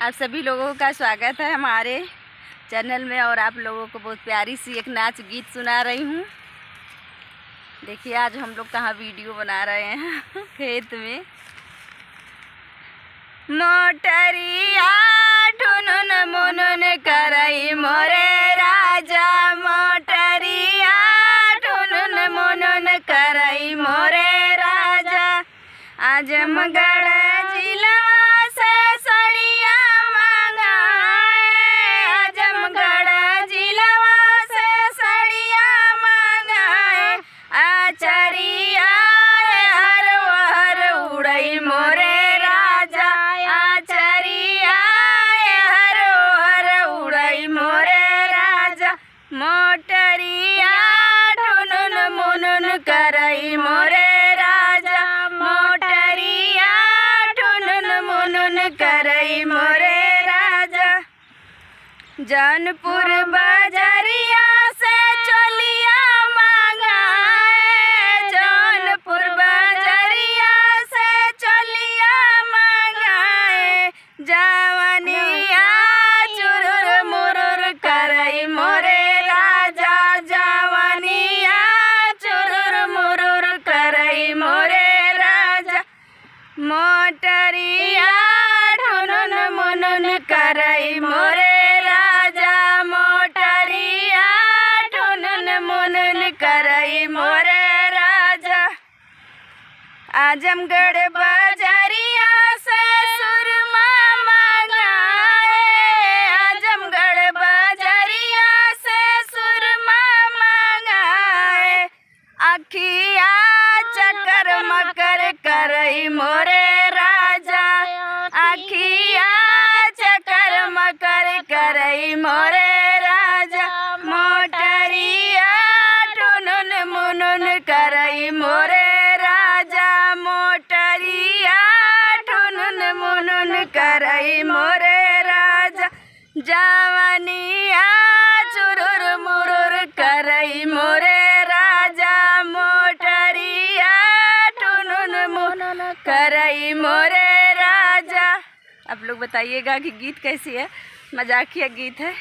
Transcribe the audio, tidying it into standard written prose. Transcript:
आप सभी लोगों का स्वागत है हमारे चैनल में। और आप लोगों को बहुत प्यारी सी एक नाच गीत सुना रही हूँ। देखिए आज हम लोग कहाँ वीडियो बना रहे हैं खेत में। मोटरिया ठुनुन मुनुन करई मोरे राजा, मोटरिया ठुनुन मुनुन करई मोरे राजा। आजमगढ़ जिला से सड़िया मंगाए, आजमगढ़ जिला से सड़िया मंगाए। आचरिया हर वहर उड़ई मोरे राजा, आचरिया हर वहर उड़ई मोरे राजा। मोटरिया ठुनुन मुनुन करई मोरे राजा, मोटरिया ठुनुन मुनुन करई मोरे राजा। जौनपुर बाजरिया से चोलिया मंगाए, जौनपुर बाजरिया से चोलिया मंगाए। जवानिया चुरुर मुरुर करई मोरे राजा, जवानिया चुरुर मुरुर करई मोरे राजा। मोटरिया ठुनुन मुनुन करई मोरे राजा, मोटरिया ठुनुन मुनुन करई मोरे राजा। आजमगढ़ बाजरिया से सुरमा मंगाए, आजमगढ़ बाजरिया से सुरमा मंगाए। अखिया चकर मकर करई मोरे राजा, अखिया चकर मकर करई मोरे राजा। मोटरिया ठुनुन मुनुन करई मोरे राजा, मोटरिया ठुनुन मुनुन करई मोरे राजा। जवानिया चुरुर मुरुर करई मोरे राजा, मोटरिया ठुनुन मुनुन करई मोरे राजा। आप लोग बताइएगा कि गीत कैसी है। मजाकिया गीत है।